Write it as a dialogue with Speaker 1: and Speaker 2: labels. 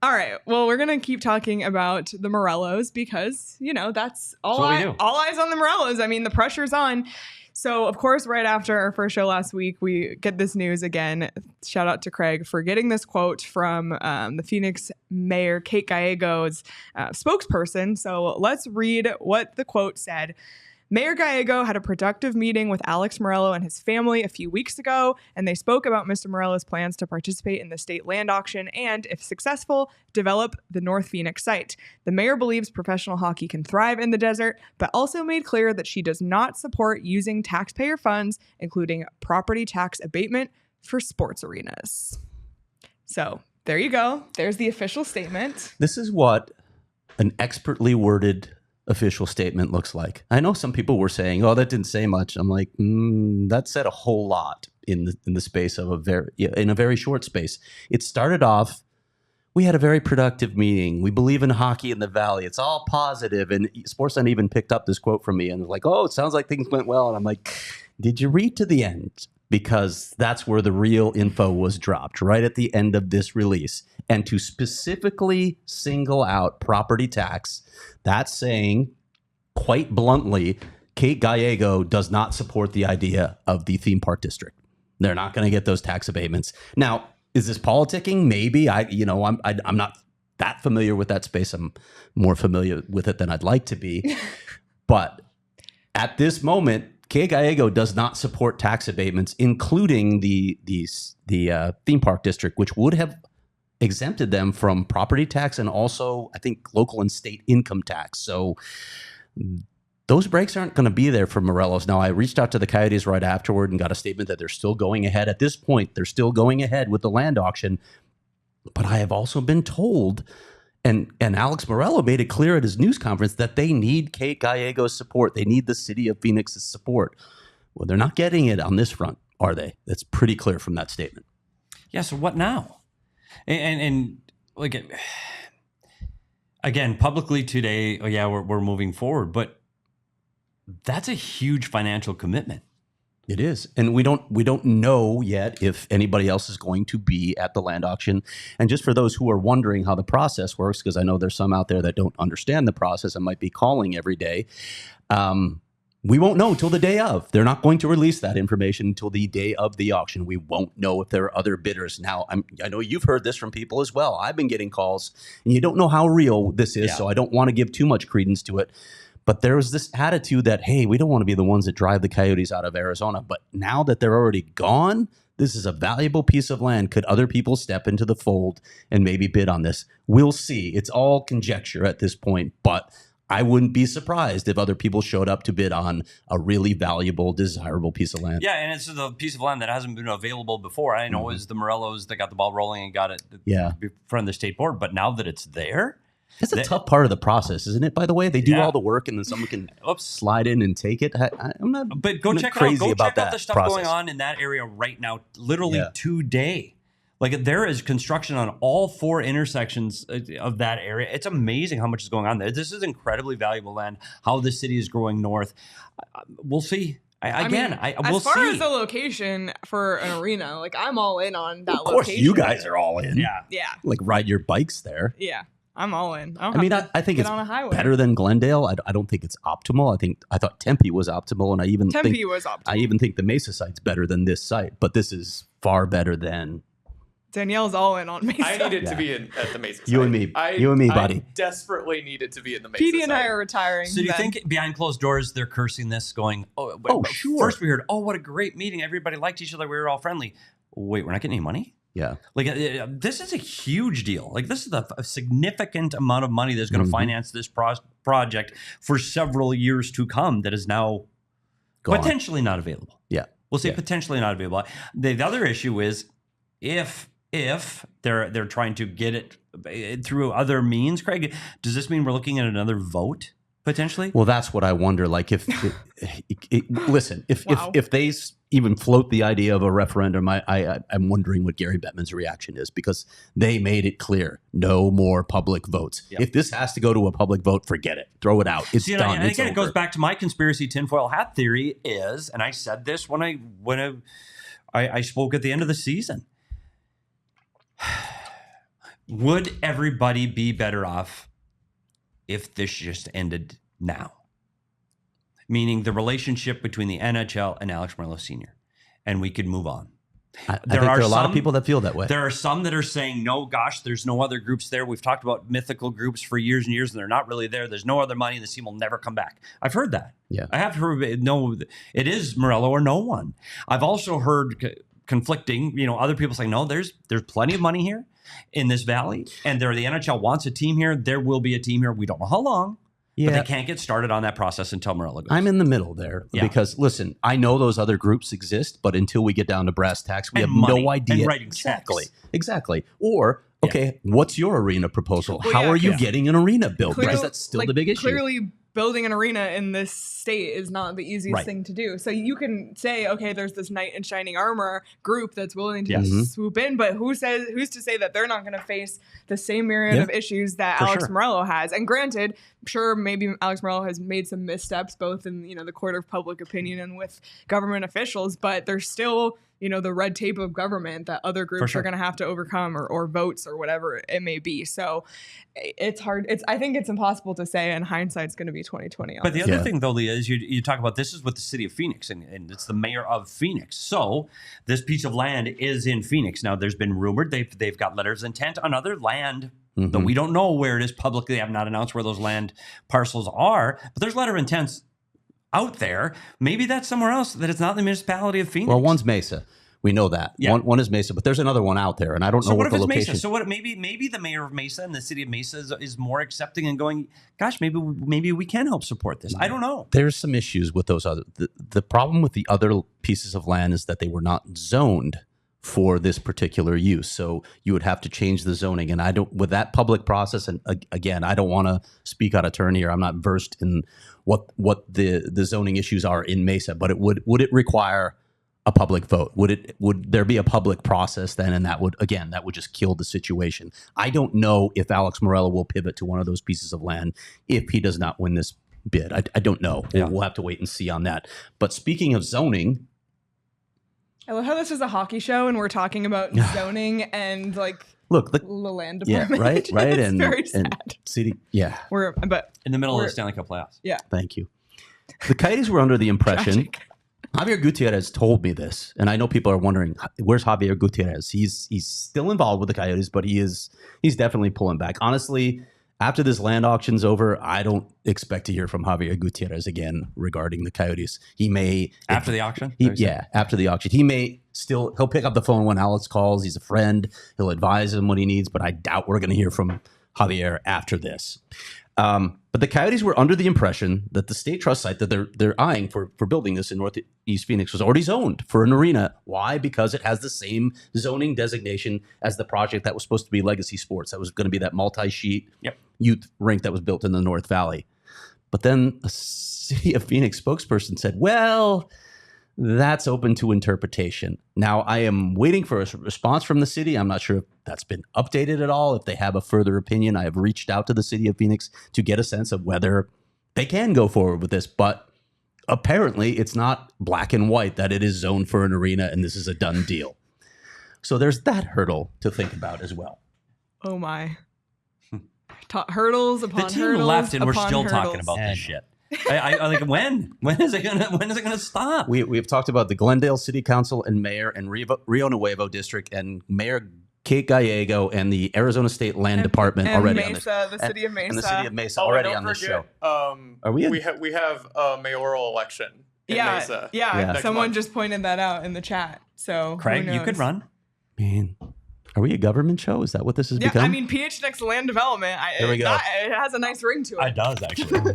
Speaker 1: All right. Well, we're going to keep talking about the Merrellos because, that's all eyes on the Merrellos. I mean, the pressure's on. So, of course, right after our first show last week, we get this news again. Shout out to Craig for getting this quote from the Phoenix Mayor Kate Gallego's spokesperson. So let's read what the quote said. Mayor Gallego had a productive meeting with Alex Meruelo and his family a few weeks ago, and they spoke about Mr. Morello's plans to participate in the state land auction and, if successful, develop the North Phoenix site. The mayor believes professional hockey can thrive in the desert, but also made clear that she does not support using taxpayer funds, including property tax abatement, for sports arenas. So there you go. There's the official statement.
Speaker 2: This is what an expertly worded official statement looks like. I know some people were saying, "Oh, that didn't say much." I'm like, that said a whole lot in the space of a very short space. It started off, we had a very productive meeting. We believe in hockey in the Valley. It's all positive. And Sportsnet even picked up this quote from me and was like, "Oh, it sounds like things went well." And I'm like, "Did you read to the end?" Because that's where the real info was dropped, right at the end of this release. And to specifically single out property tax, that's saying, quite bluntly, Kate Gallego does not support the idea of the theme park district. They're not going to get those tax abatements. Now, is this politicking? Maybe. I'm not that familiar with that space. I'm more familiar with it than I'd like to be. But at this moment, Kate Gallego does not support tax abatements, including the theme park district, which would have exempted them from property tax and also, I think, local and state income tax. So those breaks aren't going to be there for Merrellos. Now, I reached out to the Coyotes right afterward and got a statement that they're still going ahead. At this point, they're still going ahead with the land auction. But I have also been told, and Alex Meruelo made it clear at his news conference, that they need Kate Gallego's support. They need the city of Phoenix's support. Well, they're not getting it on this front, are they? That's pretty clear from that statement.
Speaker 3: Yeah, so what now? And like, again, publicly today, we're moving forward, but that's a huge financial commitment.
Speaker 2: It is. And we don't know yet if anybody else is going to be at the land auction. And just for those who are wondering how the process works, because I know there's some out there that don't understand the process and might be calling every day, we won't know till the day of. They're not going to release that information until the day of the auction. We won't know if there are other bidders. Now, I know you've heard this from people as well. I've been getting calls, and you don't know how real this is, so I don't want to give too much credence to it. But there was this attitude that, hey, we don't want to be the ones that drive the Coyotes out of Arizona. But now that they're already gone, this is a valuable piece of land. Could other people step into the fold and maybe bid on this? We'll see. It's all conjecture at this point, but I wouldn't be surprised if other people showed up to bid on a really valuable, desirable piece of land.
Speaker 3: Yeah, and it's the piece of land that hasn't been available before. I know it was the Morellos that got the ball rolling and got it in front of the state board, but now that it's there...
Speaker 2: It's a tough part of the process, isn't it? By the way, they do all the work, and then someone can slide in and take it. I'm not.
Speaker 3: But go check
Speaker 2: crazy
Speaker 3: it out. Go
Speaker 2: about
Speaker 3: check out the stuff going on in that area right now. Literally today, like there is construction on all 4 intersections of that area. It's amazing how much is going on there. This is incredibly valuable land. How the city is growing north, we'll see.
Speaker 1: As far as the location for an arena, like I'm all in on that.
Speaker 2: Of course,
Speaker 1: location.
Speaker 2: you guys are all in.
Speaker 1: Yeah.
Speaker 2: Like ride your bikes there.
Speaker 1: Yeah. I'm all in. I
Speaker 2: think it's better than Glendale. I don't think it's optimal. I thought Tempe was optimal, and I even think the Mesa site's better than this site. But this is far better than.
Speaker 1: Danielle's all in on Mesa.
Speaker 4: I needed to be at the Mesa site.
Speaker 2: You and me, buddy.
Speaker 4: I desperately needed to be in the Mesa
Speaker 1: Petey
Speaker 4: site.
Speaker 1: and I are retiring.
Speaker 3: So do you think behind closed doors they're cursing this, going, "Oh,
Speaker 2: sure."
Speaker 3: First we heard, "Oh, what a great meeting! Everybody liked each other. We were all friendly." Wait, we're not getting any money?
Speaker 2: Yeah.
Speaker 3: Like this is a huge deal. Like this is a significant amount of money that's going to finance this project for several years to come that is now potentially not available.
Speaker 2: Yeah.
Speaker 3: We'll say potentially not available. The other issue is if they're trying to get it through other means, Craig, does this mean we're looking at another vote potentially?
Speaker 2: Well, that's what I wonder. Like if they even float the idea of a referendum, I'm wondering what Gary Bettman's reaction is, because they made it clear, no more public votes. Yep. If this has to go to a public vote, forget it. Throw it out. It's done.
Speaker 3: And again, it goes back to my conspiracy tinfoil hat theory is, and I said this when I spoke at the end of the season. Would everybody be better off if this just ended now? Meaning the relationship between the NHL and Alex Meruelo Sr. and we could move on.
Speaker 2: I think there are a lot of people that feel that way.
Speaker 3: There are some that are saying, no, gosh, there's no other groups there. We've talked about mythical groups for years and years, and they're not really there. There's no other money, and the team will never come back. I've heard that.
Speaker 2: Yeah.
Speaker 3: I have heard, no, it is Meruelo or no one. I've also heard conflicting, other people saying, no, there's plenty of money here in this valley, and the NHL wants a team here. There will be a team here. We don't know how long. Yeah. But they can't get started on that process until Merrall goes.
Speaker 2: I'm in the middle there because, listen, I know those other groups exist, but until we get down to brass tacks, we have no idea.
Speaker 3: And writing checks.
Speaker 2: Exactly. Or, okay, what's your arena proposal? How are you getting an arena built? Because that's still the big issue.
Speaker 1: Clearly, building an arena in this state is not the easiest thing to do. So you can say, okay, there's this knight in shining armor group that's willing to swoop in, but who's to say that they're not going to face the same myriad of issues that Alex Meruelo has? And granted, sure, maybe Alex Meruelo has made some missteps, both in the court of public opinion and with government officials, but there's still the red tape of government that other groups are going to have to overcome, or votes or whatever it may be. So it's hard. I think it's impossible to say, and hindsight's going to be 2020.
Speaker 3: But the other thing, though, Leah, is you talk about this is with the city of Phoenix, and it's the mayor of Phoenix. So this piece of land is in Phoenix. Now, there's been rumored they've got letters of intent on other land, though we don't know where it is publicly. They have not announced where those land parcels are, but there's letter of intents out there. Maybe that's somewhere else, that it's not the municipality of Phoenix.
Speaker 2: Well, one's Mesa. We know that. Yeah. One is Mesa, but there's another one out there, and I don't know what the location.
Speaker 3: Mesa? So what? Maybe the mayor of Mesa and the city of Mesa is more accepting and going, gosh, maybe we can help support this. I don't know.
Speaker 2: There's some issues with those other. The problem with the other pieces of land is that they were not zoned for this particular use. So you would have to change the zoning, and I don't with that public process. And again, I don't want to speak out of turn here. I'm not versed in what the zoning issues are in Mesa, but would it require a public vote? Would there be a public process then? And that would just kill the situation. I don't know if Alex Meruelo will pivot to one of those pieces of land if he does not win this bid. I don't know. Yeah. We'll have to wait and see on that. But speaking of zoning,
Speaker 1: I love how this is a hockey show and we're talking about zoning and the land department.
Speaker 2: Yeah, right.
Speaker 1: It's very sad.
Speaker 2: City, yeah.
Speaker 1: We're
Speaker 3: in the middle of the Stanley Cup playoffs.
Speaker 1: Yeah.
Speaker 2: Thank you. The Coyotes were under the impression. Javier Gutierrez told me this, and I know people are wondering, where's Javier Gutierrez? He's still involved with the Coyotes, but he's definitely pulling back. Honestly, after this land auction's over, I don't expect to hear from Javier Gutierrez again regarding the Coyotes. He may
Speaker 3: after the auction.
Speaker 2: After the auction, he'll pick up the phone when Alex calls. He's a friend. He'll advise him what he needs, but I doubt we're going to hear from Javier after this. But the Coyotes were under the impression that the state trust site that they're eyeing for building this in Northeast Phoenix was already zoned for an arena. Why? Because it has the same zoning designation as the project that was supposed to be Legacy Sports. That was going to be that multi-sheet youth rink that was built in the North Valley. But then a City of Phoenix spokesperson said, well, that's open to interpretation. Now, I am waiting for a response from the city. I'm not sure if that's been updated at all, if they have a further opinion. I have reached out to the City of Phoenix to get a sense of whether they can go forward with this. But apparently, it's not black and white that it is zoned for an arena and this is a done deal. So there's that hurdle to think about as well.
Speaker 1: Oh, my. Hurdles upon hurdles.
Speaker 3: The team left and we're still talking about this shit. I like when is it gonna stop?
Speaker 2: We've talked about the Glendale City Council and Mayor and Rio Nuevo District and Mayor Kate Gallego and the Arizona State Land Department already
Speaker 1: Mesa,
Speaker 2: on this.
Speaker 1: The city of Mesa.
Speaker 2: And the city of Mesa already on this show.
Speaker 4: Are we? We have a mayoral election in Mesa.
Speaker 1: Yeah. Someone just pointed that out in the chat. So
Speaker 3: Craig, you could run.
Speaker 2: Man. Are we a government show? Is that what this has become?
Speaker 1: I mean, PHNX Land Development.
Speaker 2: There we go.
Speaker 1: It has a nice ring to it.
Speaker 3: It does, actually.